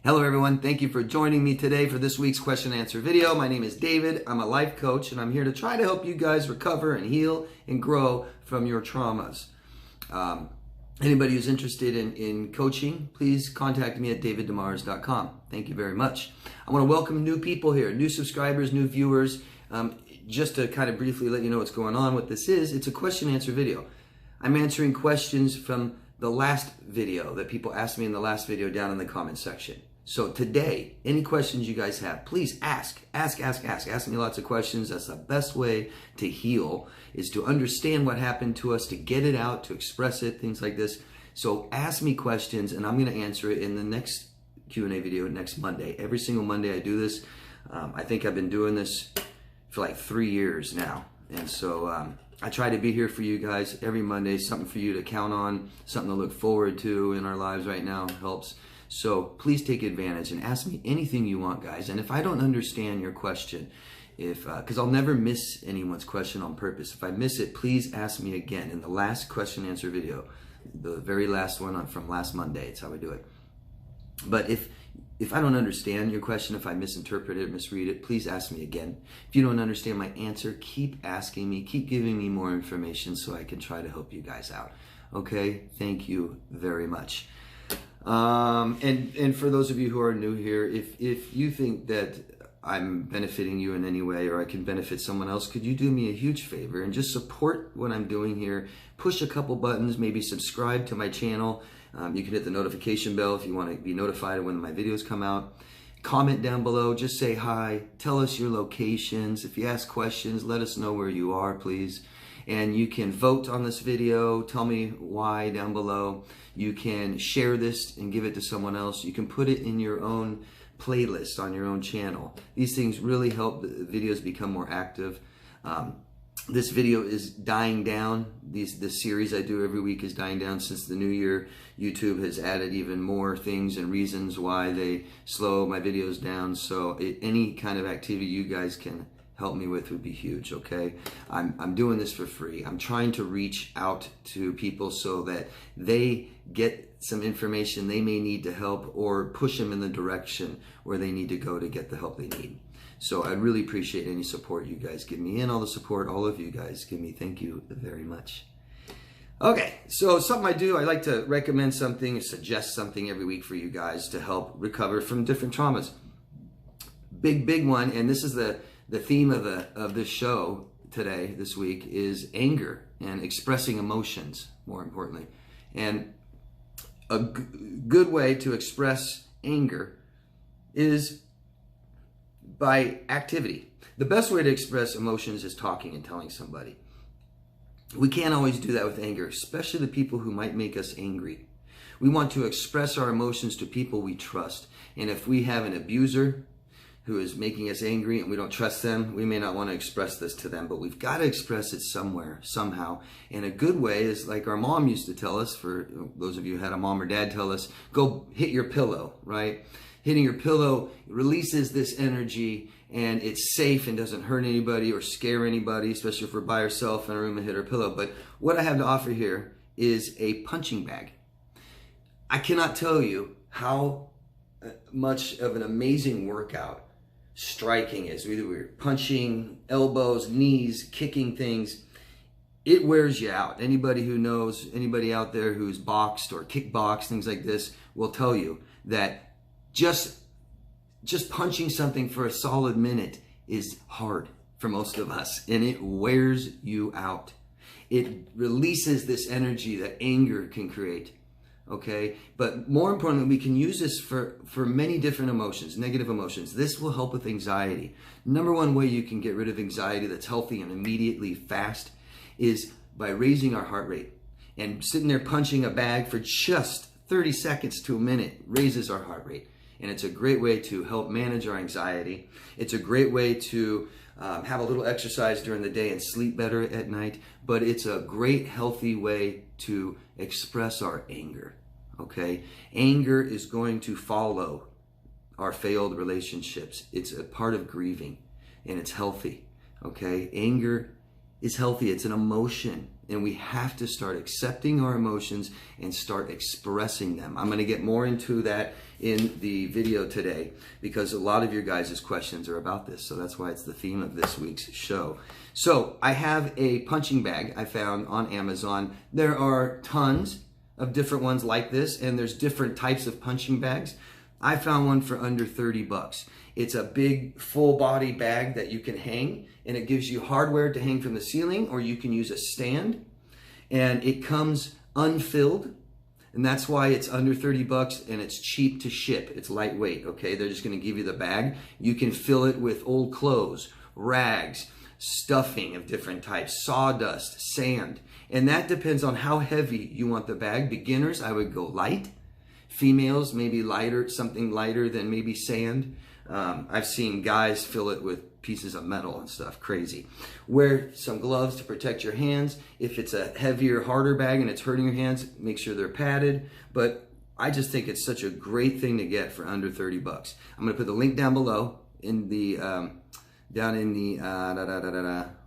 Hello everyone, thank you for joining me today for this week's question and answer video. My name is David, I'm a life coach, and I'm here to try to help you guys recover and heal and grow from your traumas. Anybody who's interested in coaching, please contact me at daviddemars.com. Thank you very much. I want to welcome new people here, new subscribers, new viewers. Just to kind of briefly let you know what's going on, what this is, it's a question and answer video. I'm answering questions from the last video that people asked me in the last video down in the comment section. So today, any questions you guys have, please ask. Ask me lots of questions. That's the best way to heal, is to understand what happened to us, to get it out, to express it, things like this. So ask me questions and I'm going to answer it in the next Q&A video next Monday. Every single Monday I do this. I think I've been doing this for like 3 years now. And so I try to be here for you guys every Monday, something for you to count on, something to look forward to in our lives right now. Helps. So please take advantage and ask me anything you want, guys. And if I don't understand your question, because I'll never miss anyone's question on purpose. If I miss it, please ask me again in the last question and answer video, the very last one from last Monday. It's how I do it. But if I don't understand your question, if I misinterpret it, misread it, please ask me again. If you don't understand my answer, keep asking me, keep giving me more information so I can try to help you guys out. Okay? Thank you very much. And for those of you who are new here, if you think that I'm benefiting you in any way or I can benefit someone else, could you do me a huge favor and just support what I'm doing here? Push a couple buttons, maybe subscribe to my channel. You can hit the notification bell if you want to be notified when my videos come out. Comment down below, just say hi, tell us your locations. If you ask questions, let us know where you are, please. And you can vote on this video, tell me why down below. You can share this and give it to someone else. You can put it in your own playlist on your own channel. These things really help the videos become more active. This video is dying down. This series I do every week is dying down since the new year. YouTube has added even more things and reasons why they slow my videos down. So any kind of activity you guys can help me with would be huge, okay? I'm doing this for free. I'm trying to reach out to people so that they get some information they may need to help or push them in the direction where they need to go to get the help they need. So I really appreciate any support you guys give me and all the support all of you guys give me. Thank you very much. Okay, so something I do, I like to recommend something or suggest something every week for you guys to help recover from different traumas. Big one, and this is the theme of this show today, this week, is anger and expressing emotions, more importantly. And a good way to express anger is by activity. The best way to express emotions is talking and telling somebody. We can't always do that with anger, especially the people who might make us angry. We want to express our emotions to people we trust. And if we have an abuser who is making us angry and we don't trust them, we may not want to express this to them, but we've got to express it somewhere, somehow. And a good way is like our mom used to tell us, for those of you who had a mom or dad tell us, go hit your pillow, right? Hitting your pillow releases this energy and it's safe and doesn't hurt anybody or scare anybody, especially if we're by ourselves in a room and hit our pillow. But what I have to offer here is a punching bag. I cannot tell you how much of an amazing workout striking is. We're punching elbows, knees, kicking things. It wears you out. Anybody who knows, anybody out there who's boxed or kickboxed, things like this, will tell you that just punching something for a solid minute is hard for most of us, and it wears you out. It releases this energy that anger can create. Okay, but more importantly, we can use this for many different emotions, negative emotions. This will help with anxiety. Number one way you can get rid of anxiety that's healthy and immediately fast is by raising our heart rate. And sitting there punching a bag for just 30 seconds to a minute raises our heart rate. And it's a great way to help manage our anxiety. It's a great way to have a little exercise during the day and sleep better at night. But it's a great, healthy way to express our anger. Okay? Anger is going to follow our failed relationships. It's a part of grieving, and it's healthy. Okay? Anger is healthy. It's an emotion. And we have to start accepting our emotions and start expressing them. I'm going to get more into that in the video today because a lot of your guys' questions are about this. So that's why it's the theme of this week's show. So I have a punching bag I found on Amazon. There are tons of different ones like this, and there's different types of punching bags. I found one for under 30 bucks. It's a big full body bag that you can hang, and it gives you hardware to hang from the ceiling, or you can use a stand, and it comes unfilled, and that's why it's under 30 bucks and it's cheap to ship. It's lightweight, okay? They're just gonna give you the bag. You can fill it with old clothes, rags, stuffing of different types, sawdust, sand, and that depends on how heavy you want the bag. Beginners, I would go light. Females, maybe lighter, something lighter than maybe sand. I've seen guys fill it with pieces of metal and stuff, crazy. Wear some gloves to protect your hands. If it's a heavier, harder bag and it's hurting your hands, make sure they're padded. But I just think it's such a great thing to get for under 30 bucks. I'm gonna put the link down below in the,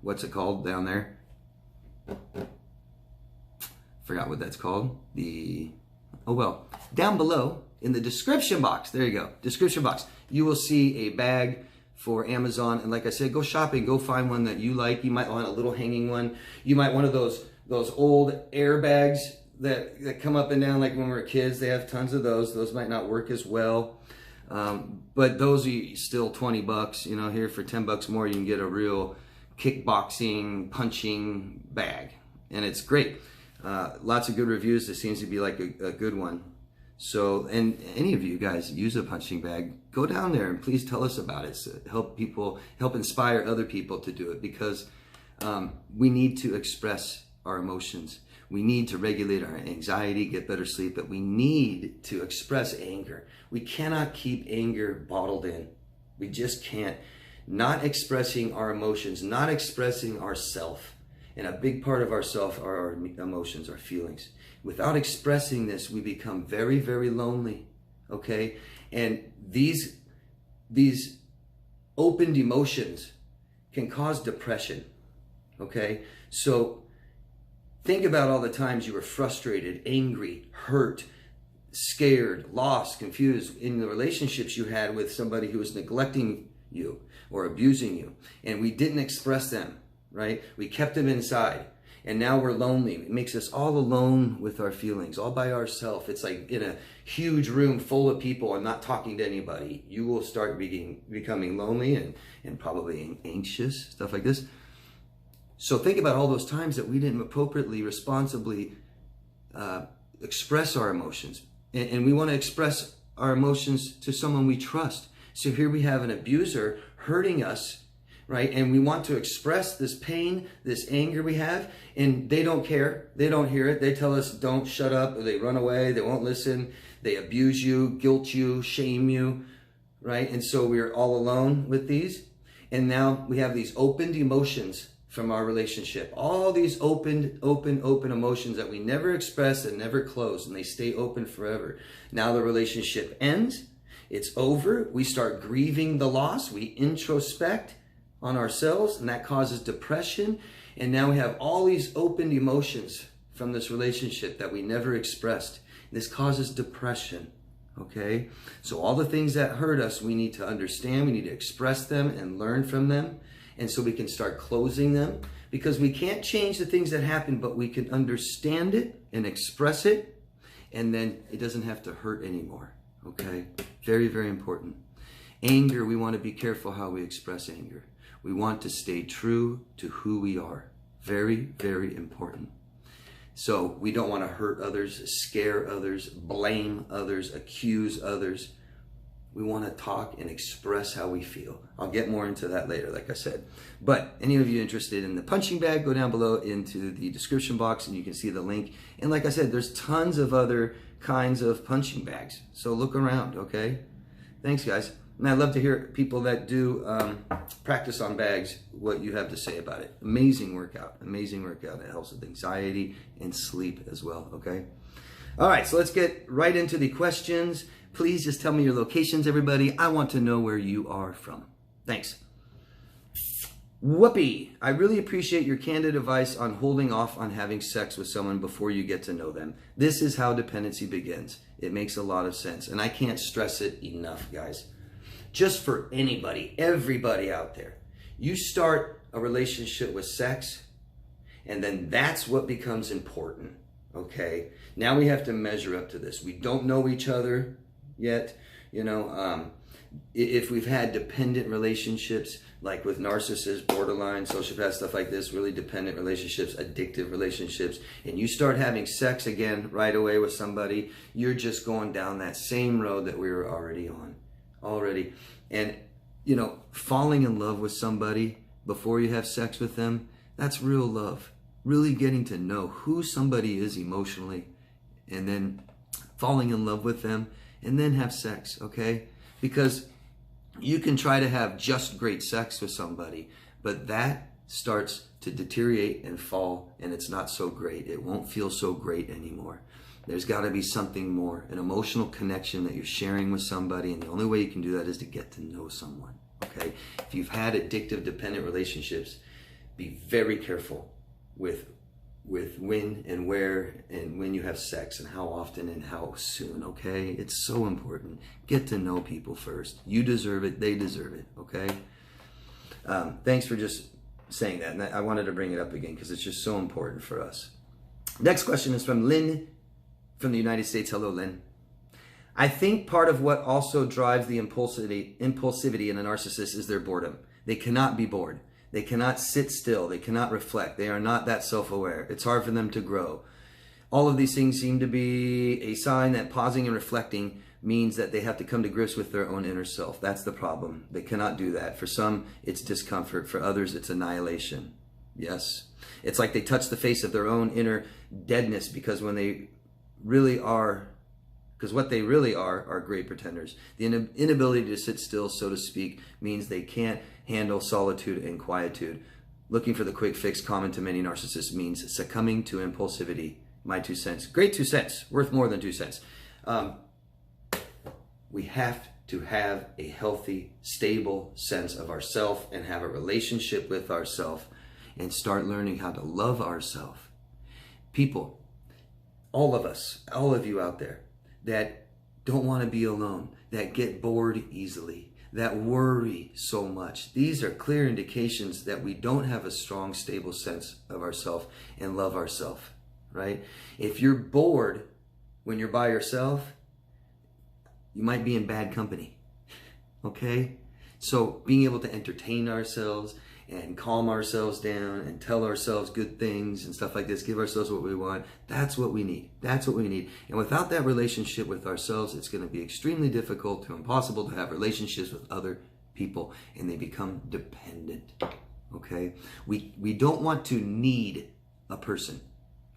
what's it called down there? Forgot what that's called. Oh well, down below in the description box, there you go, description box, you will see a bag for Amazon. And like I said, go shopping, go find one that you like. You might want a little hanging one. You might want those old air bags that come up and down like when we were kids. They have tons of those. Those might not work as well. But those are still 20 bucks. You know, here for 10 bucks more, you can get a real kickboxing, punching bag. And it's great. Lots of good reviews. This seems to be like a good one. So, and any of you guys use a punching bag, go down there and please tell us about it. So help inspire other people to do it, because we need to express our emotions. We need to regulate our anxiety, get better sleep, but we need to express anger. We cannot keep anger bottled in. We just can't. Not expressing our emotions, not expressing ourself. And a big part of ourself are our emotions, our feelings. Without expressing this, we become very, very lonely, okay? And these opened emotions can cause depression, okay? So think about all the times you were frustrated, angry, hurt, scared, lost, confused in the relationships you had with somebody who was neglecting you or abusing you. And we didn't express them, right? We kept them inside. And now we're lonely. It makes us all alone with our feelings, all by ourselves. It's like in a huge room full of people and not talking to anybody. You will start becoming lonely and probably anxious, stuff like this. So think about all those times that we didn't appropriately, responsibly express our emotions. And we want to express our emotions to someone we trust. So here we have an abuser hurting us, right? And we want to express this pain, this anger we have, and they don't care. They don't hear it. They tell us, don't, shut up, or they run away. They won't listen. They abuse you, guilt you, shame you, right? And so we're all alone with these. And now we have these opened emotions from our relationship. All these open emotions that we never express and never close, and they stay open forever. Now the relationship ends. It's over. We start grieving the loss. We introspect on ourselves, and that causes depression. And now we have all these open emotions from this relationship that we never expressed. This causes depression, okay? So all the things that hurt us, we need to understand, we need to express them and learn from them. And so we can start closing them, because we can't change the things that happen, but we can understand it and express it, and then it doesn't have to hurt anymore, okay? Very, very important. Anger, we want to be careful how we express anger. We want to stay true to who we are. Very, very important. So we don't want to hurt others, scare others, blame others, accuse others. We want to talk and express how we feel. I'll get more into that later, like I said. But any of you interested in the punching bag, go down below into the description box and you can see the link. And like I said, there's tons of other kinds of punching bags. So look around, okay? Thanks, guys. And I'd love to hear people that do practice on bags, what you have to say about it. Amazing workout, amazing workout. It helps with anxiety and sleep as well, okay? All right, so let's get right into the questions. Please just tell me your locations, everybody. I want to know where you are from. Thanks. Whoopee! I really appreciate your candid advice on holding off on having sex with someone before you get to know them. This is how dependency begins. It makes a lot of sense, and I can't stress it enough, guys. Just for anybody, everybody out there, you start a relationship with sex, and then that's what becomes important, okay? Now we have to measure up to this. We don't know each other yet, you know. If we've had dependent relationships, like with narcissists, borderline, sociopath, stuff like this, really dependent relationships, addictive relationships, and you start having sex again right away with somebody, you're just going down that same road that we were already on. And, you know, falling in love with somebody before you have sex with them, that's real love. Really getting to know who somebody is emotionally, and then falling in love with them, and then have sex, okay? Because you can try to have just great sex with somebody, but that starts to deteriorate and fall, and it's not so great. It won't feel so great anymore. There's got to be something more, an emotional connection that you're sharing with somebody, and the only way you can do that is to get to know someone, okay? If you've had addictive, dependent relationships, be very careful with when and where and when you have sex and how often and how soon, okay? It's so important. Get to know people first. You deserve it. They deserve it, okay? Thanks for just saying that. And I wanted to bring it up again because it's just so important for us. Next question is from Lynn from the United States. Hello, Lynn. I think part of what also drives the impulsivity in a narcissist is their boredom. They cannot be bored. They cannot sit still. They cannot reflect. They are not that self-aware. It's hard for them to grow. All of these things seem to be a sign that pausing and reflecting means that they have to come to grips with their own inner self. That's the problem. They cannot do that. For some, it's discomfort. For others, it's annihilation. Yes. It's like they touch the face of their own inner deadness because what they really are great pretenders. The inability to sit still, so to speak, means they can't handle solitude and quietude. Looking for the quick fix common to many narcissists means succumbing to impulsivity. My 2 cents. Great 2 cents. Worth more than 2 cents. We have to have a healthy, stable sense of ourself and have a relationship with ourself and start learning how to love ourselves. People, all of us, all of you out there that don't want to be alone, that get bored easily, that worry so much. These are clear indications that we don't have a strong, stable sense of ourselves and love ourselves, right? If you're bored when you're by yourself, you might be in bad company, okay? So being able to entertain ourselves and calm ourselves down and tell ourselves good things and stuff like this, give ourselves what we want, that's what we need. That's what we need. And without that relationship with ourselves, it's going to be extremely difficult to impossible to have relationships with other people, and they become dependent, okay? We don't want to need a person,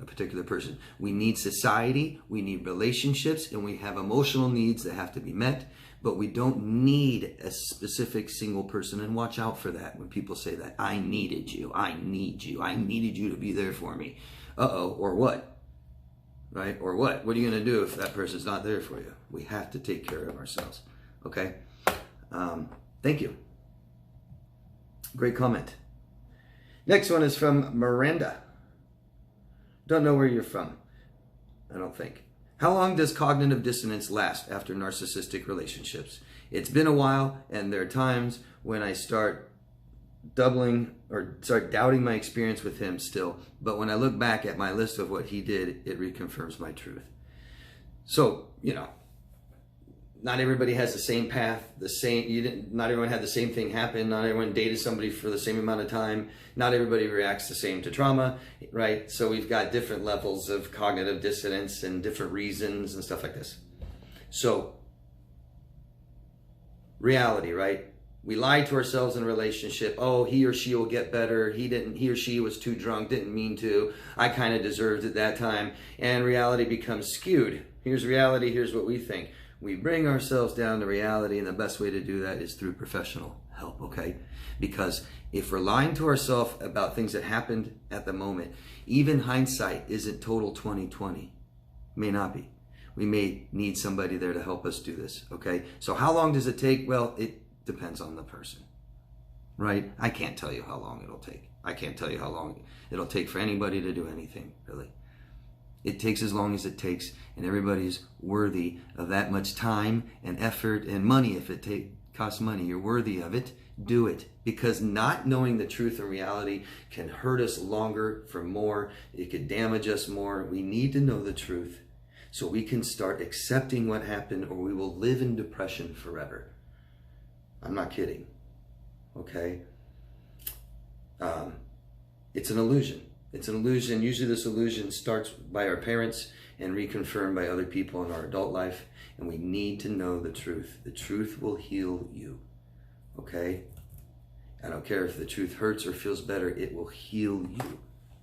a particular person. We need society, we need relationships, and we have emotional needs that have to be met, but we don't need a specific single person. And watch out for that when people say that. I needed you, I need you, I needed you to be there for me. Uh-oh, or what? Right? Or what? What are you going to do if that person's not there for you? We have to take care of ourselves, okay? Thank you. Great comment. Next one is from Miranda. Don't know where you're from, I don't think. How long does cognitive dissonance last after narcissistic relationships? It's been a while, and there are times when I start doubting my experience with him still. But when I look back at my list of what he did, it reconfirms my truth. So, you know, not everybody has the same path, not everyone had the same thing happen, not everyone dated somebody for the same amount of time, not everybody reacts the same to trauma, right? So we've got different levels of cognitive dissonance and different reasons and stuff like this. So, reality, right? We lie to ourselves in a relationship. Oh, he or she will get better. He or she was too drunk, didn't mean to. I kind of deserved it that time. And reality becomes skewed. Here's reality, here's what we think. We bring ourselves down to reality, and the best way to do that is through professional help, okay? Because if we're lying to ourselves about things that happened at the moment, even hindsight isn't total 20/20. May not be. We may need somebody there to help us do this, okay? So how long does it take? Well, it depends on the person. right? I can't tell you how long it'll take. I can't tell you how long it'll take for anybody to do anything, really. It takes as long as it takes, and everybody's worthy of that much time and effort and money. If it costs money, you're worthy of it. Do it, because not knowing the truth and reality can hurt us longer for more. It could damage us more. We need to know the truth so we can start accepting what happened, or we will live in depression forever. I'm not kidding. Okay? It's an illusion. It's an illusion. Usually this illusion starts by our parents and reconfirmed by other people in our adult life. And we need to know the truth. The truth will heal you. Okay? I don't care if the truth hurts or feels better. It will heal you.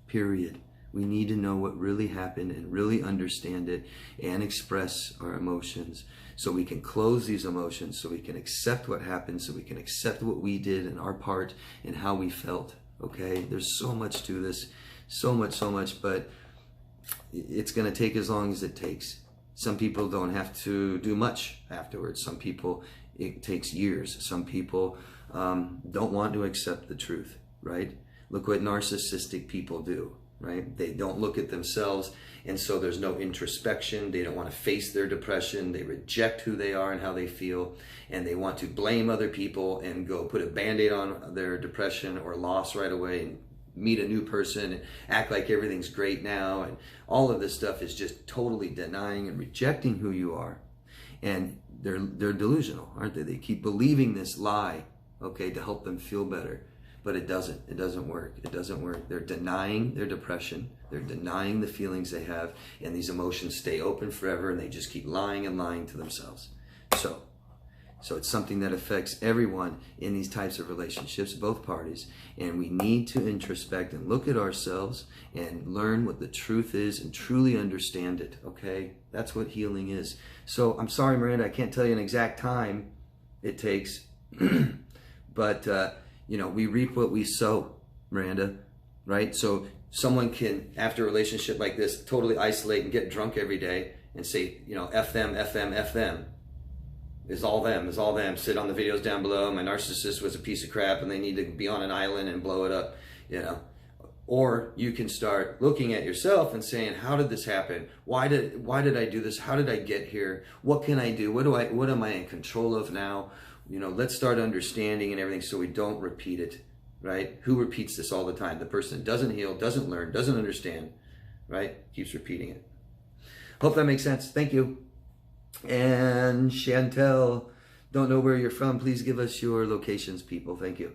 Period. We need to know what really happened and really understand it and express our emotions so we can close these emotions, so we can accept what happened, so we can accept what we did and our part and how we felt. Okay? There's so much to this. So much, but it's going to take as long as it takes. Some people don't have to do much afterwards. Some people, it takes years. Some people don't want to accept the truth, right? Look what narcissistic people do, right? They don't look at themselves, and so there's no introspection. They don't want to face their depression. They reject who they are and how they feel, and they want to blame other people and go put a Band-Aid on their depression or loss right away and meet a new person and act like everything's great now. And all of this stuff is just totally denying and rejecting who you are. And they're delusional, aren't they? They keep believing this lie, okay, to help them feel better. But it doesn't work. It doesn't work. They're denying their depression. They're denying the feelings they have, and these emotions stay open forever, and they just keep lying and lying to themselves. So it's something that affects everyone in these types of relationships, both parties. And we need to introspect and look at ourselves and learn what the truth is and truly understand it, okay? That's what healing is. So I'm sorry, Miranda, I can't tell you an exact time it takes. But, we reap what we sow, Miranda, right? So someone can, after a relationship like this, totally isolate and get drunk every day and say, F them, F them, F them. It's all them. It's all them. Sit on the videos down below. My narcissist was a piece of crap and they need to be on an island and blow it up, Or you can start looking at yourself and saying, how did this happen? Why did I do this? How did I get here? What can I do? What am I in control of now? Let's start understanding and everything so we don't repeat it, right? Who repeats this all the time? The person that doesn't heal, doesn't learn, doesn't understand, right? Keeps repeating it. Hope that makes sense. Thank you. And Chantel, don't know where you're from. Please give us your locations, people. Thank you.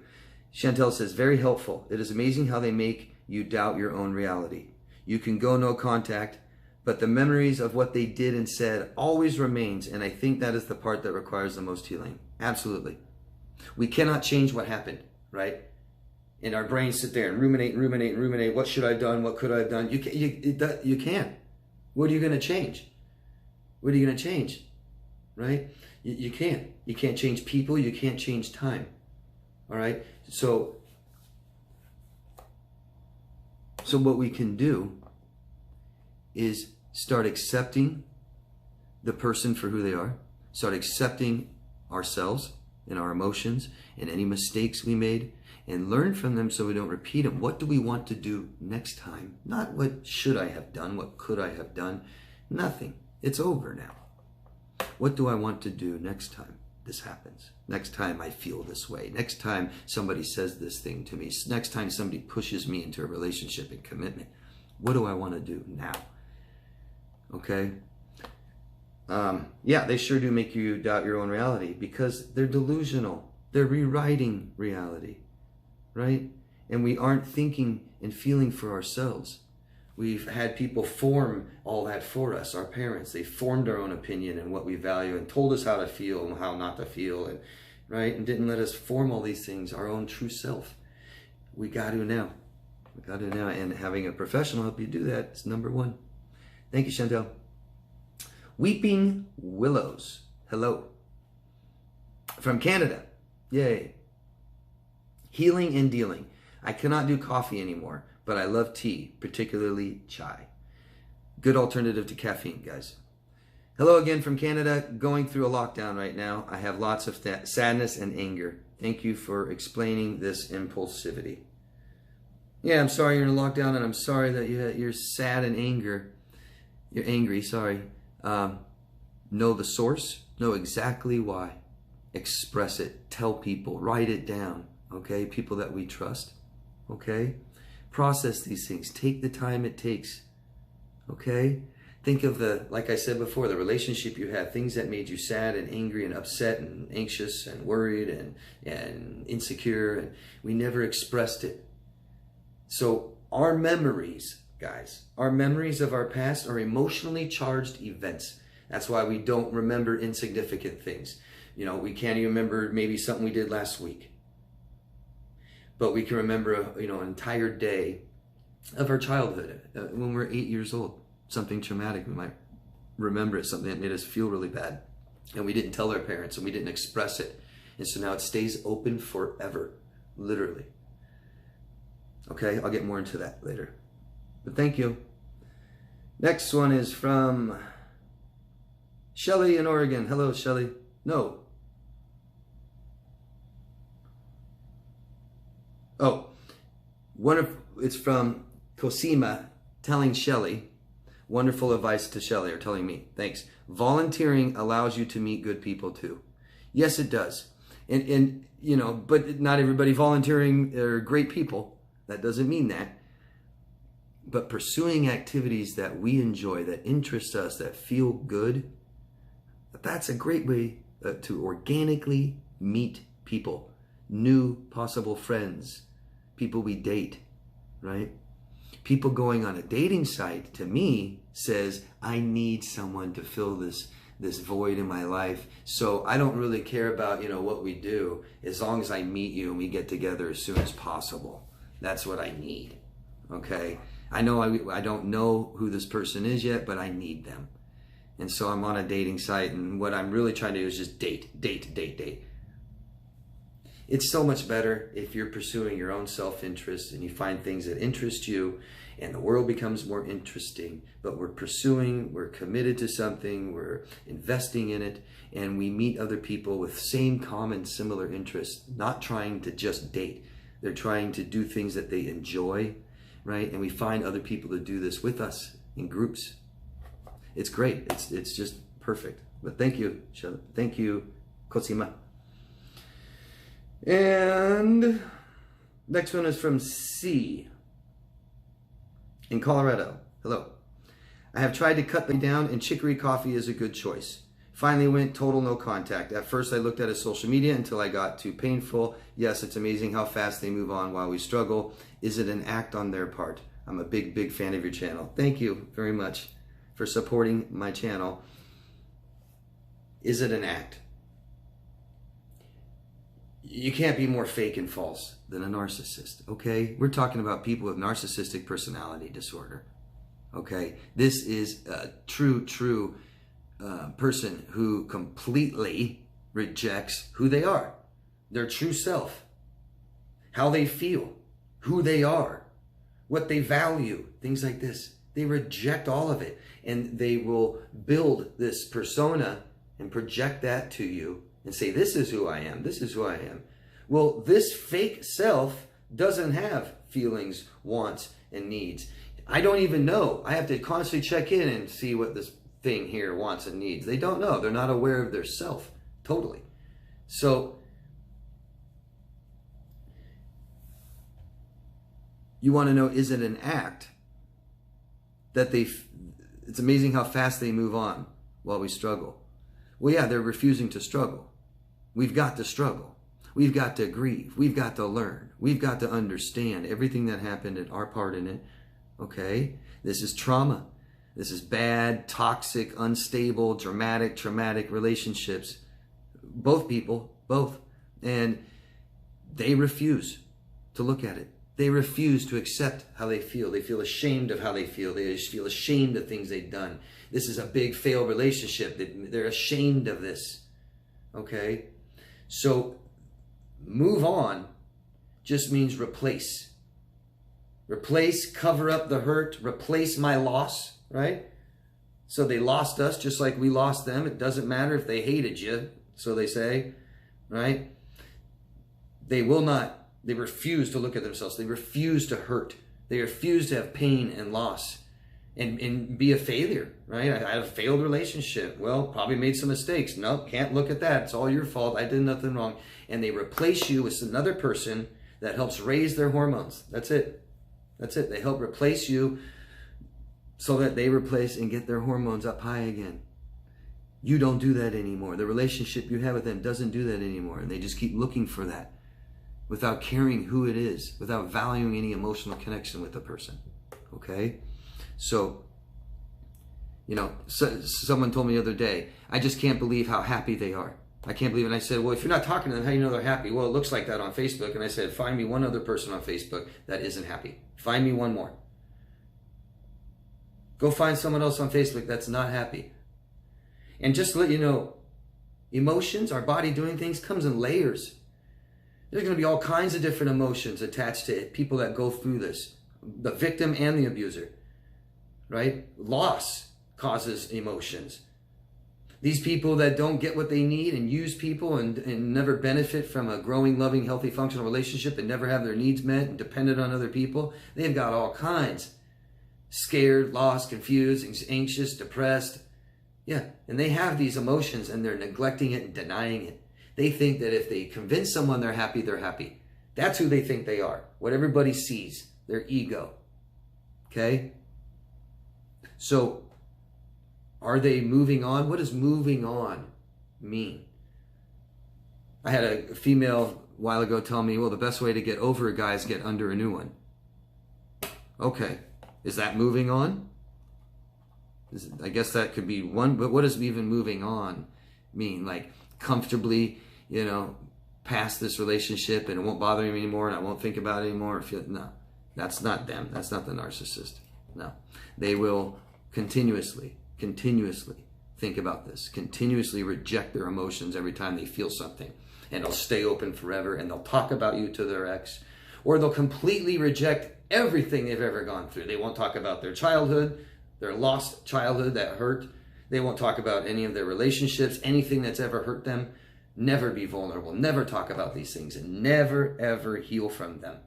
Chantel says, very helpful. It is amazing how they make you doubt your own reality. You can go no contact, but the memories of what they did and said always remains. And I think that is the part that requires the most healing. Absolutely. We cannot change what happened, right? And our brains sit there and ruminate. What should I have done? What could I have done? You can't. What are you going to change? What are you going to change, right? You can't. You can't change people. You can't change time, all right? So what we can do is start accepting the person for who they are, start accepting ourselves and our emotions and any mistakes we made, and learn from them so we don't repeat them. What do we want to do next time? Not what should I have done, what could I have done? Nothing. It's over now. What do I want to do next time this happens? Next time I feel this way. Next time somebody says this thing to me. Next time somebody pushes me into a relationship and commitment. What do I want to do now? Okay? Yeah, they sure do make you doubt your own reality because they're delusional. They're rewriting reality, right? And we aren't thinking and feeling for ourselves. We've had people form all that for us, our parents. They formed our own opinion and what we value and told us how to feel and how not to feel, and right? And didn't let us form all these things, our own true self. We got to now. We got to now. And having a professional help you do that is number one. Thank you, Chantel. Weeping Willows. Hello. From Canada. Yay. Healing and dealing. I cannot do coffee anymore, but I love tea, particularly chai. Good alternative to caffeine, guys. Hello again from Canada. Going through a lockdown right now. I have lots of sadness and anger. Thank you for explaining this impulsivity. Yeah, I'm sorry you're in a lockdown, and I'm sorry that you're sad and you're angry, sorry. Know the source, know exactly why. Express it, tell people, write it down, okay? People that we trust, okay? Process these things, take the time it takes, okay? Think of like I said before, the relationship you had, things that made you sad and angry and upset and anxious and worried and insecure, and we never expressed it. So our memories, guys, our memories of our past are emotionally charged events. That's why we don't remember insignificant things. You know, we can't even remember maybe something we did last week. But we can remember, an entire day of our childhood when we're 8 years old. Something traumatic, we might remember it, something that made us feel really bad. And we didn't tell our parents and we didn't express it. And so now it stays open forever, literally. Okay, I'll get more into that later. But thank you. Next one is from Shelly in Oregon. Hello, Shelly. No. Oh, it's from Cosima telling Shelly, wonderful advice to Shelly, or telling me, thanks. Volunteering allows you to meet good people too. Yes, it does. And but not everybody volunteering are great people. That doesn't mean that. But pursuing activities that we enjoy, that interest us, that feel good, that's a great way to organically meet people, new possible friends, people we date, right? People going on a dating site, to me, says, I need someone to fill this void in my life. So I don't really care about, what we do, as long as I meet you and we get together as soon as possible. That's what I need, okay? I know I don't know who this person is yet, but I need them. And so I'm on a dating site, and what I'm really trying to do is just date. It's so much better if you're pursuing your own self-interest and you find things that interest you, and the world becomes more interesting. But we're committed to something, we're investing in it, and we meet other people with same common similar interests, not trying to just date. They're trying to do things that they enjoy, right? And we find other people to do this with us in groups. It's great. It's just perfect. But thank you, Shelley. Thank you, Cosima. And next one is from C in Colorado. Hello. I have tried to cut them down, and chicory coffee is a good choice. Finally went total no contact. At first I looked at his social media until I got too painful. Yes, it's amazing how fast they move on while we struggle. Is it an act on their part? I'm a big fan of your channel. Thank you very much for supporting my channel. Is it an act? You can't be more fake and false than a narcissist, okay? We're talking about people with narcissistic personality disorder, okay? This is a true person who completely rejects who they are, their true self, how they feel, who they are, what they value, things like this. They reject all of it, and they will build this persona and project that to you and say, this is who I am, this is who I am. Well, this fake self doesn't have feelings, wants, and needs. I don't even know. I have to constantly check in and see what this thing here wants and needs. They don't know. They're not aware of their self, totally. So, you want to know, is it an act that it's amazing how fast they move on while we struggle? Well, yeah, they're refusing to struggle. We've got to struggle. We've got to grieve. We've got to learn. We've got to understand everything that happened and our part in it. Okay? This is trauma. This is bad, toxic, unstable, traumatic relationships. Both people, both. And they refuse to look at it. They refuse to accept how they feel. They feel ashamed of how they feel. They feel ashamed of things they've done. This is a big failed relationship. They're ashamed of this. Okay? So, move on just means replace. Replace, cover up the hurt, replace my loss, right? So they lost us just like we lost them. It doesn't matter if they hated you, so they say, right? They will not, they refuse to look at themselves. They refuse to hurt. They refuse to have pain and loss and be a failure, right? I had a failed relationship. Well, probably made some mistakes. Nope, can't look at that. It's all your fault. I did nothing wrong. And they replace you with another person that helps raise their hormones. That's it. That's it. They help replace you so that they replace and get their hormones up high again. You don't do that anymore. The relationship you have with them doesn't do that anymore. And they just keep looking for that without caring who it is, without valuing any emotional connection with the person. Okay? So, you know, someone told me the other day, I just can't believe how happy they are. I can't believe it. And I said, well, if you're not talking to them, how do you know they're happy? Well, it looks like that on Facebook. And I said, find me one other person on Facebook that isn't happy. Find me one more. Go find someone else on Facebook that's not happy. And just to let you know, emotions, our body doing things, comes in layers. There's going to be all kinds of different emotions attached to it, people that go through this. The victim and the abuser, right? Loss causes emotions. These people that don't get what they need and use people and never benefit from a growing, loving, healthy, functional relationship and never have their needs met and dependent on other people, they've got all kinds. Scared, lost, confused, anxious, depressed. Yeah, and they have these emotions and they're neglecting it and denying it. They think that if they convince someone they're happy, they're happy. That's who they think they are. What everybody sees, their ego. Okay? So, are they moving on? What does moving on mean? I had a female a while ago tell me, well, the best way to get over a guy is get under a new one. Okay. Is that moving on? I guess that could be one, but what does even moving on mean? Like comfortably, you know, past this relationship and it won't bother me anymore and I won't think about it anymore. No, that's not them. That's not the narcissist. No, they will continuously think about this, continuously reject their emotions every time they feel something, and they'll stay open forever and they'll talk about you to their ex, or they'll completely reject everything they've ever gone through. They won't talk about their childhood, their lost childhood that hurt. They won't talk about any of their relationships, anything that's ever hurt them. Never be vulnerable, never talk about these things, and never ever heal from them.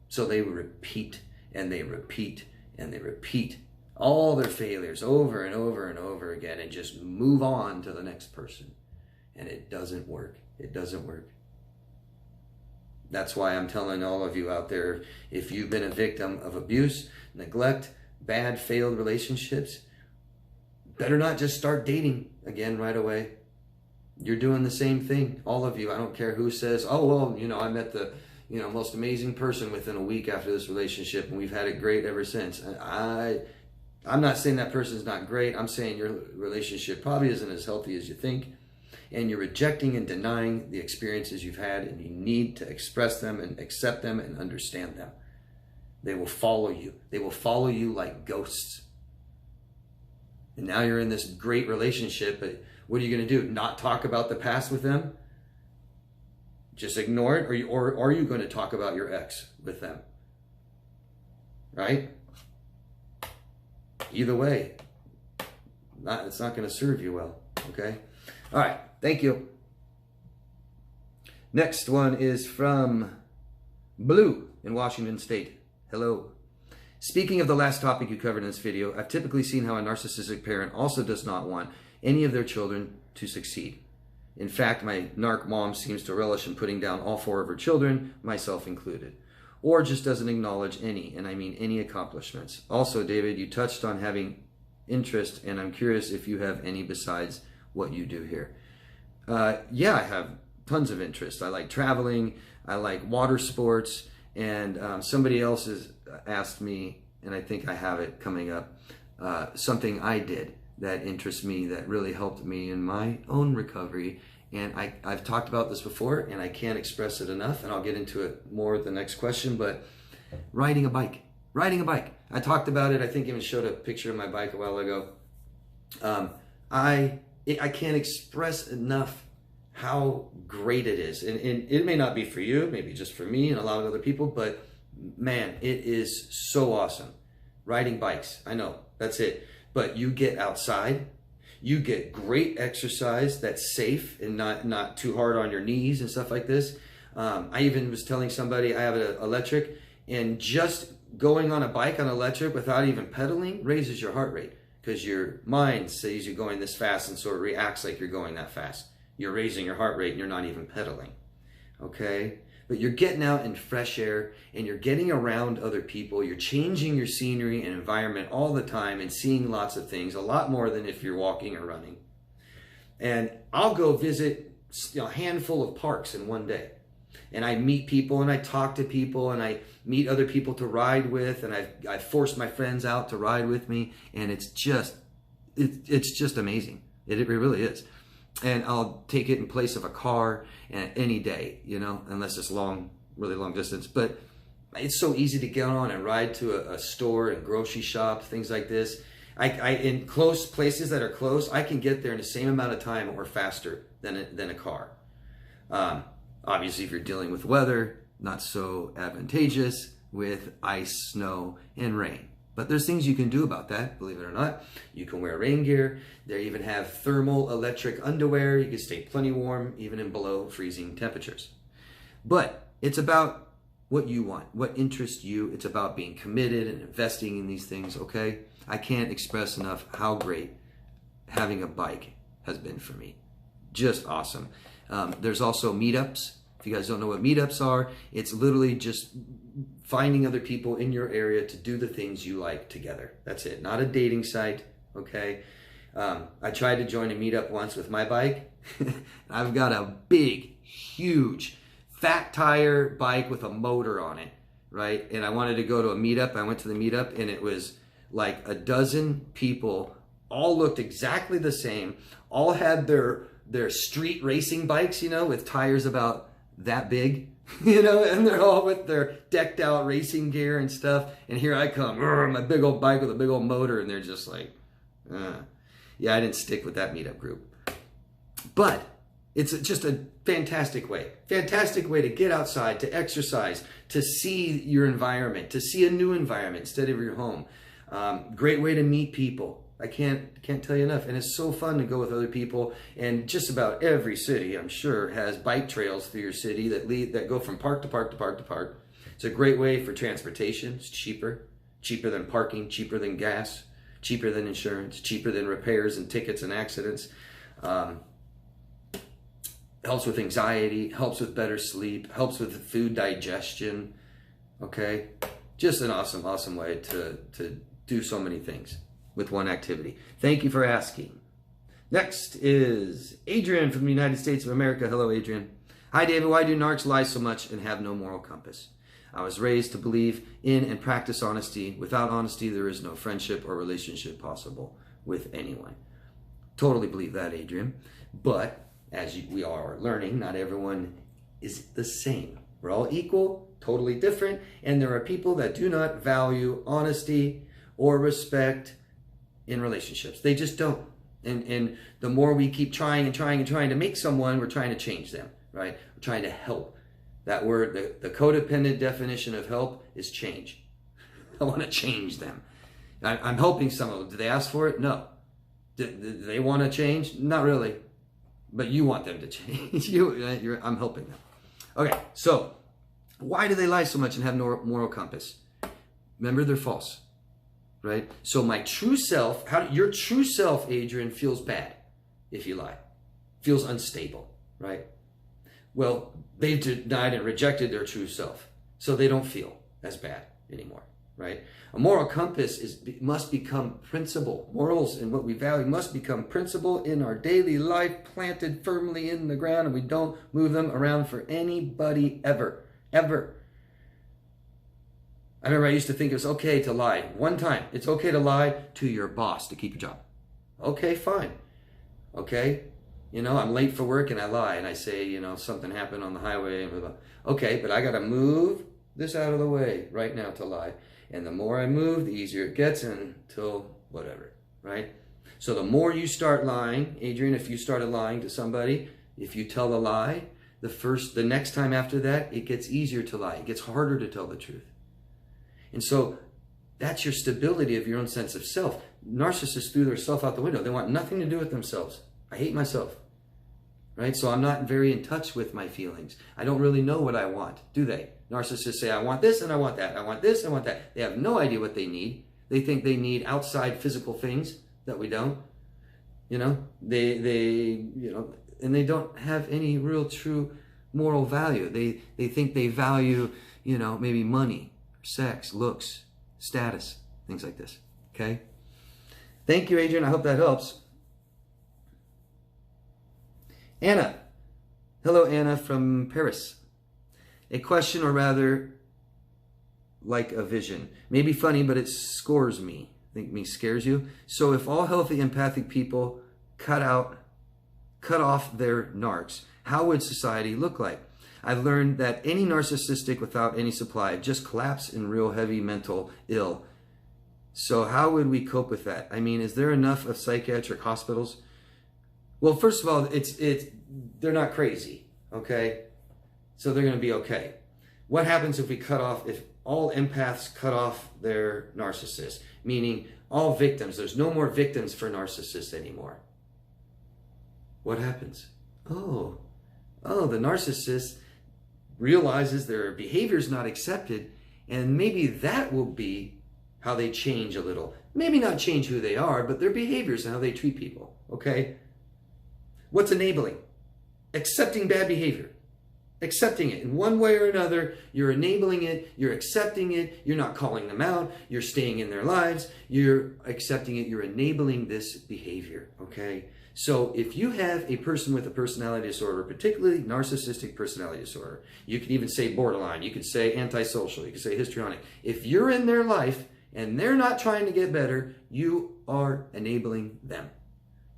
So they repeat and they repeat and they repeat all their failures over and over and over again and just move on to the next person. And it doesn't work. It doesn't work. That's why I'm telling all of you out there, if you've been a victim of abuse, neglect, bad, failed relationships, better not just start dating again right away. You're doing the same thing, all of you. I don't care who says, oh, well, you know, I met the most amazing person within a week after this relationship and we've had it great ever since. I'm not saying that person's not great. I'm saying your relationship probably isn't as healthy as you think. And you're rejecting and denying the experiences you've had, and you need to express them and accept them and understand them. They will follow you. They will follow you like ghosts. And now you're in this great relationship, but what are you going to do? Not talk about the past with them? Just ignore it? Or are you going to talk about your ex with them? Right? Either way, it's not going to serve you well. Okay? All right. Thank you. Next one is from Blue in Washington State. Hello. Speaking of the last topic you covered in this video, I've typically seen how a narcissistic parent also does not want any of their children to succeed. In fact, my narc mom seems to relish in putting down all 4 of her children, myself included, or just doesn't acknowledge any, and I mean any accomplishments. Also, David, you touched on having interest, and I'm curious if you have any besides what you do here. Yeah, I have tons of interest. I like traveling, I like water sports, and somebody else has asked me, and I think I have it coming up, something I did that interests me, that really helped me in my own recovery. And I've talked about this before, and I can't express it enough, and I'll get into it more with the next question, but riding a bike. Riding a bike. I talked about it, I think even showed a picture of my bike a while ago. I can't express enough how great it is. And it may not be for you, maybe just for me and a lot of other people, but man, it is so awesome. Riding bikes, I know, that's it. But you get outside, you get great exercise that's safe and not too hard on your knees and stuff like this. I even was telling somebody I have an electric, and just going on a bike on electric without even pedaling raises your heart rate, because your mind says you're going this fast, and so it reacts like you're going that fast. You're raising your heart rate and you're not even pedaling. Okay? But you're getting out in fresh air and you're getting around other people. You're changing your scenery and environment all the time and seeing lots of things, a lot more than if you're walking or running. And I'll go visit a handful of parks in one day. And I meet people and I talk to people and I meet other people to ride with, and I've forced my friends out to ride with me, and it's just amazing. It really is. And I'll take it in place of a car any day, you know, unless it's really long distance. But it's so easy to get on and ride to a store and grocery shop, things like this. In close places that are close, I can get there in the same amount of time or faster than a car. Obviously, if you're dealing with weather, not so advantageous with ice, snow, and rain. But there's things you can do about that, believe it or not. You can wear rain gear. They even have thermal electric underwear. You can stay plenty warm, even in below freezing temperatures. But it's about what you want, what interests you. It's about being committed and investing in these things, okay? I can't express enough how great having a bike has been for me. Just awesome. There's also meetups. If you guys don't know what meetups are, it's literally just finding other people in your area to do the things you like together. That's it. Not a dating site, okay? I tried to join a meetup once with my bike. I've got a big, huge, fat tire bike with a motor on it, right? And I wanted to go to a meetup. I went to the meetup, and it was like a dozen people, all looked exactly the same, all had their street racing bikes, you know, with tires about that big, you know, and they're all with their decked out racing gear and stuff. And here I come, my big old bike with a big old motor, and they're just like, yeah, I didn't stick with that meetup group. But it's just a fantastic way to get outside, to exercise, to see your environment, to see a new environment instead of your home. Great way to meet people. I can't tell you enough. And it's so fun to go with other people. And just about every city, I'm sure, has bike trails through your city that go from park to park to park to park. It's a great way for transportation. It's cheaper than parking, cheaper than gas, cheaper than insurance, cheaper than repairs and tickets and accidents. Helps with anxiety, helps with better sleep, helps with food digestion. Okay, just an awesome way to do so many things with one activity. Thank you for asking. Next is Adrian from the United States of America. Hello, Adrian. Hi, David. Why do narcs lie so much and have no moral compass? I was raised to believe in and practice honesty. Without honesty, there is no friendship or relationship possible with anyone. Totally believe that, Adrian. But as we are learning, not everyone is the same. We're all equal, totally different, and there are people that do not value honesty or respect in relationships. They just don't. And the more we keep trying to make someone, we're trying to change them, right? We're trying to help. That word, the codependent definition of help is change. I want to change them. I'm helping someone. Do they ask for it? No. Do they want to change? Not really. But you want them to change. I'm helping them. Okay, so why do they lie so much and have no moral compass? Remember, they're false. Right? So my true self, your true self, Adrian, feels bad if you lie. Feels unstable, right? Well, they've denied and rejected their true self. So they don't feel as bad anymore, right? A moral compass must become principle. Morals and what we value must become principle in our daily life, planted firmly in the ground, and we don't move them around for anybody ever, ever. I remember I used to think it was okay to lie. One time, it's okay to lie to your boss to keep your job. Okay, fine. Okay, you know, I'm late for work and I lie and I say, you know, something happened on the highway. And blah, blah. Okay, but I got to move this out of the way right now to lie. And the more I move, the easier it gets until whatever, right? So the more you start lying, Adrian, if you started lying to somebody, if you tell a lie, the next time after that, it gets easier to lie. It gets harder to tell the truth. And so that's your stability of your own sense of self. Narcissists threw their self out the window. They want nothing to do with themselves. I hate myself. right? So I'm not very in touch with my feelings. I don't really know what I want, do they? Narcissists say, I want this and I want that. I want this, I want that. They have no idea what they need. They think they need outside physical things that we don't. You know, and they don't have any real true moral value. They think they value, maybe money, sex, looks, status, things like this. Okay? Thank you, Adrian. I hope that helps. Anna. Hello, Anna from Paris. A question, or rather, like a vision. Maybe funny, but it scores me. Think me scares you. So if all healthy, empathic people cut off their narcs, how would society look like? I've learned that any narcissistic without any supply just collapse in real heavy mental ill. So how would we cope with that? I mean, is there enough of psychiatric hospitals? Well, first of all, they're not crazy, okay? So they're going to be okay. What happens if all empaths cut off their narcissists? Meaning all victims. There's no more victims for narcissists anymore. What happens? Oh, the narcissist realizes their behavior is not accepted, and maybe that will be how they change a little. Maybe not change who they are, but their behaviors and how they treat people, okay? What's enabling? Accepting bad behavior. Accepting it in one way or another. You're enabling it, you're accepting it, you're not calling them out, you're staying in their lives, you're accepting it, you're enabling this behavior, okay? So if you have a person with a personality disorder, particularly narcissistic personality disorder, you can even say borderline, you could say antisocial, you could say histrionic. If you're in their life and they're not trying to get better, you are enabling them.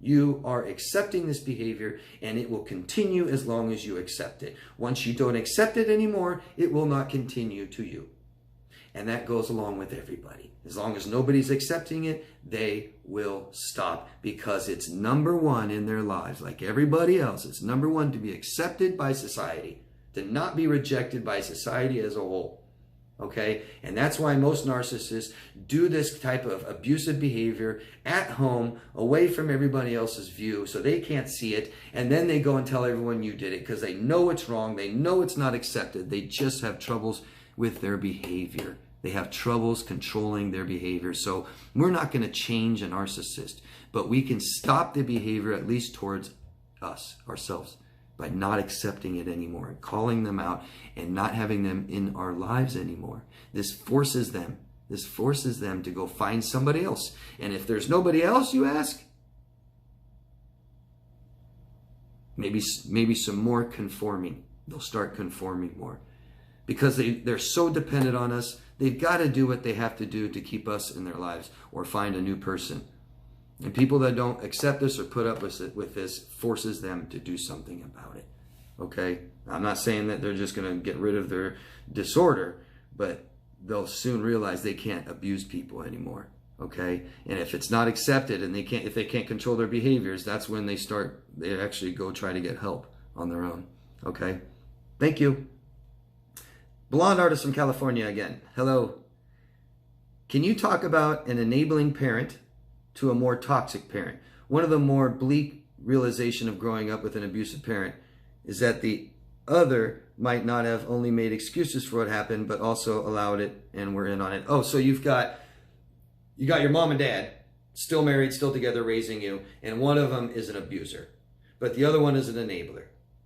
You are accepting this behavior, and it will continue as long as you accept it. Once you don't accept it anymore, it will not continue to you. And that goes along with everybody. As long as nobody's accepting it, they will stop, because it's number one in their lives. Like everybody else, it's number one to be accepted by society, to not be rejected by society as a whole. Okay? And that's why most narcissists do this type of abusive behavior at home, away from everybody else's view, so they can't see it. And then they go and tell everyone you did it, because they know it's wrong. They know it's not accepted. They just have troubles with their behavior. They have troubles controlling their behavior. So we're not going to change a narcissist, but we can stop the behavior, at least towards ourselves, by not accepting it anymore and calling them out and not having them in our lives anymore. This forces them to go find somebody else. And if there's nobody else, you ask, maybe some more conforming. They'll start conforming more, because they're so dependent on us. They've got to do what they have to do to keep us in their lives, or find a new person. And people that don't accept this or put up with this forces them to do something about it. Okay? I'm not saying that they're just going to get rid of their disorder, but they'll soon realize they can't abuse people anymore. Okay? And if it's not accepted, and if they can't control their behaviors, that's when they actually go try to get help on their own. Okay? Thank you. Blonde artist from California again. Hello. Can you talk about an enabling parent to a more toxic parent? One of the more bleak realization of growing up with an abusive parent is that the other might not have only made excuses for what happened, but also allowed it and were in on it. Oh, so you got your mom and dad, still married, still together, raising you, and one of them is an abuser, but the other one is an enabler.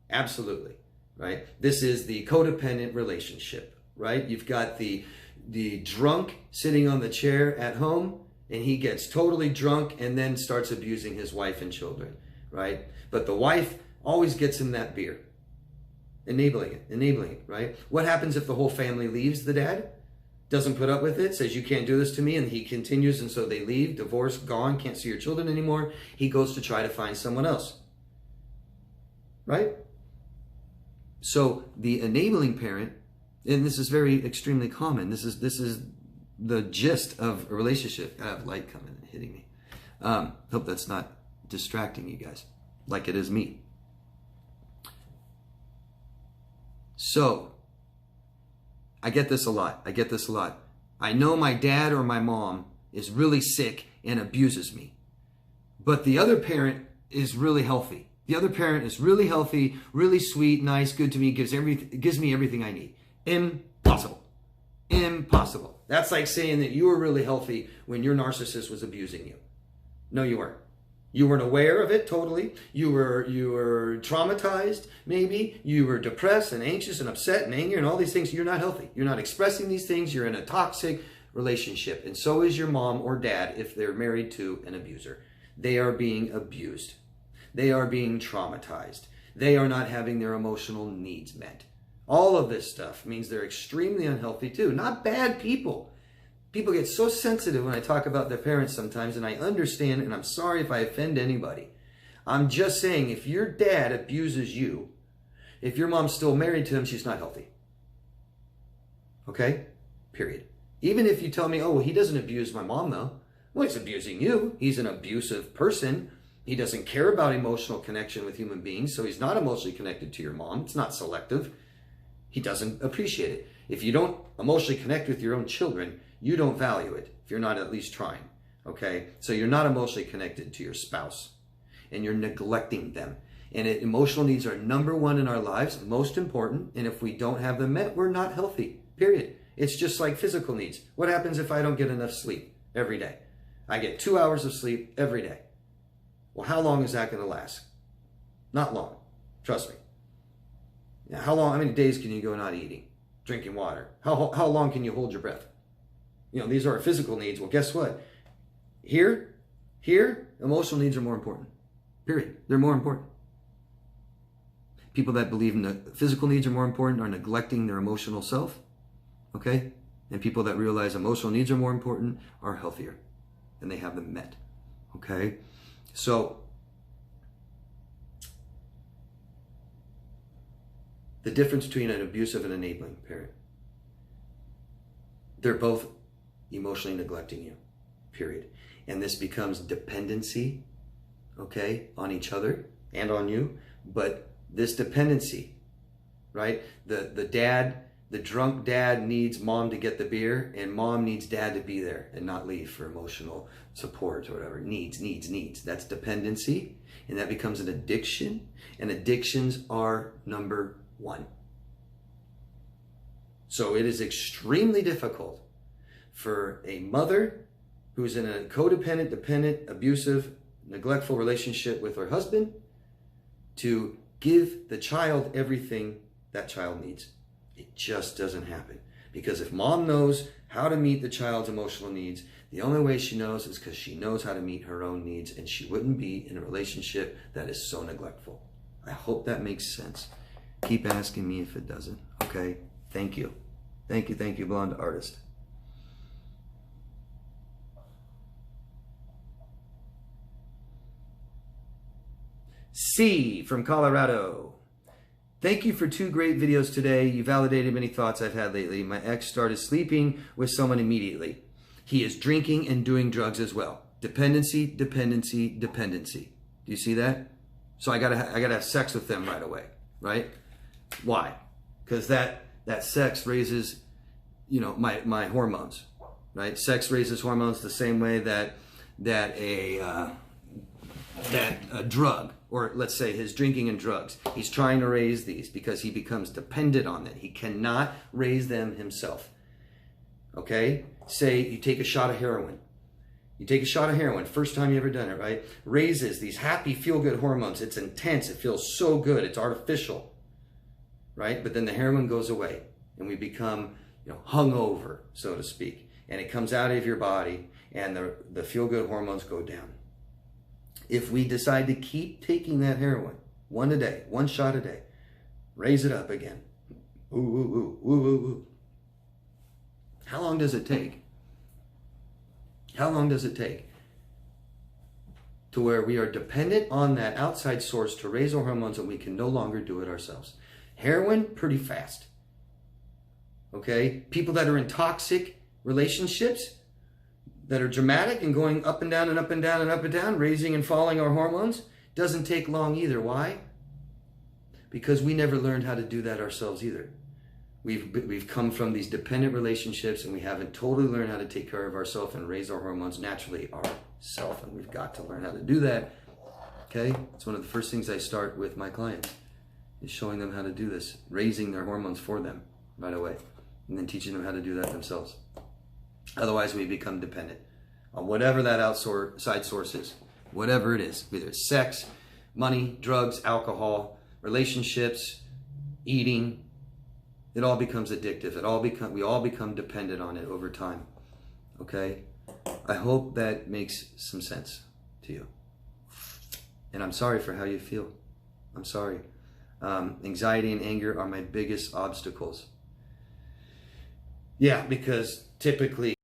Absolutely. Right? This is the codependent relationship, right? You've got the drunk sitting on the chair at home, and he gets totally drunk and then starts abusing his wife and children, right? But the wife always gets him that beer. Enabling it, right? What happens if the whole family leaves the dad? Doesn't put up with it, says, you can't do this to me, and he continues, and so they leave, divorce, gone, can't see your children anymore. He goes to try to find someone else, right? So the enabling parent, and this is very extremely common. This is the gist of a relationship. I have light coming and hitting me. Hope that's not distracting you guys, like it is me. So I get this a lot. I know my dad or my mom is really sick and abuses me, but the other parent is really healthy The other parent is really healthy, really sweet, nice, good to me, gives me everything I need. Impossible. Impossible. That's like saying that you were really healthy when your narcissist was abusing you. No, you weren't. You weren't aware of it totally. You were traumatized, maybe. You were depressed and anxious and upset and angry and all these things. You're not healthy. You're not expressing these things. You're in a toxic relationship. And so is your mom or dad if they're married to an abuser. They are being abused. They are being traumatized. They are not having their emotional needs met. All of this stuff means they're extremely unhealthy too. Not bad people. People get so sensitive when I talk about their parents sometimes, and I understand, and I'm sorry if I offend anybody. I'm just saying, if your dad abuses you, if your mom's still married to him, she's not healthy. Okay? Period. Even if you tell me, oh, well, he doesn't abuse my mom though. Well, he's abusing you. He's an abusive person. He doesn't care about emotional connection with human beings, so he's not emotionally connected to your mom. It's not selective. He doesn't appreciate it. If you don't emotionally connect with your own children, you don't value it if you're not at least trying. Okay? So you're not emotionally connected to your spouse, and you're neglecting them. And emotional needs are number one in our lives, most important. And if we don't have them met, we're not healthy. Period. It's just like physical needs. What happens if I don't get enough sleep every day? I get 2 hours of sleep every day. Well, how long is that going to last? Not long. Trust me. Now, how many days can you go not eating, drinking water? How long can you hold your breath? You know, these are our physical needs. Well, guess what? Here, emotional needs are more important. Period. They're more important. People that believe in the physical needs are more important are neglecting their emotional self. Okay? And people that realize emotional needs are more important are healthier. And they have them met. Okay? So, the difference between an abusive and enabling parent. They're both emotionally neglecting you, period. And this becomes dependency, okay, on each other and on you. But this dependency, right? The drunk dad needs mom to get the beer, and mom needs dad to be there and not leave for emotional support or whatever. Needs. That's dependency, and that becomes an addiction, and addictions are number one. So it is extremely difficult for a mother who's in a codependent, dependent, abusive, neglectful relationship with her husband to give the child everything that child needs. It just doesn't happen. Because if mom knows how to meet the child's emotional needs, the only way she knows is because she knows how to meet her own needs, and she wouldn't be in a relationship that is so neglectful. I hope that makes sense. Keep asking me if it doesn't. Okay? Thank you. Thank you, Blonde Artist. C from Colorado. Thank you for 2 great videos today. You validated many thoughts I've had lately. My ex started sleeping with someone immediately. He is drinking and doing drugs as well. Dependency. Do you see that? So I gotta have sex with them right away, right? Why? Because that sex raises, you know, my hormones, right? Sex raises hormones the same way that a drug, or let's say his drinking and drugs, he's trying to raise these because he becomes dependent on them. He cannot raise them himself. Okay? Say you take a shot of heroin. You take a shot of heroin, first time you ever done it, right? Raises these happy, feel-good hormones. It's intense. It feels so good. It's artificial, right? But then the heroin goes away, and we become, you know, hungover, so to speak. And it comes out of your body, and the feel-good hormones go down. If we decide to keep taking that heroin, 1 a day, 1 shot a day, raise it up again. Ooh, ooh, ooh, ooh, ooh, ooh. How long does it take? How long does it take to where we are dependent on that outside source to raise our hormones and we can no longer do it ourselves? Heroin, pretty fast. Okay? People that are in toxic relationships, that are dramatic and going up and down and up and down and up and down, raising and falling our hormones, doesn't take long either. Why? Because we never learned how to do that ourselves either. We've come from these dependent relationships, and we haven't totally learned how to take care of ourselves and raise our hormones naturally ourselves. And we've got to learn how to do that. Okay? It's one of the first things I start with my clients, is showing them how to do this, raising their hormones for them, right away, and then teaching them how to do that themselves. Otherwise, we become dependent on whatever that outside source is, whatever it is, whether it's sex, money, drugs, alcohol, relationships, eating. It all becomes addictive. We all become dependent on it over time. Okay? I hope that makes some sense to you. And I'm sorry for how you feel. I'm sorry. Anxiety and anger are my biggest obstacles. Yeah, because typically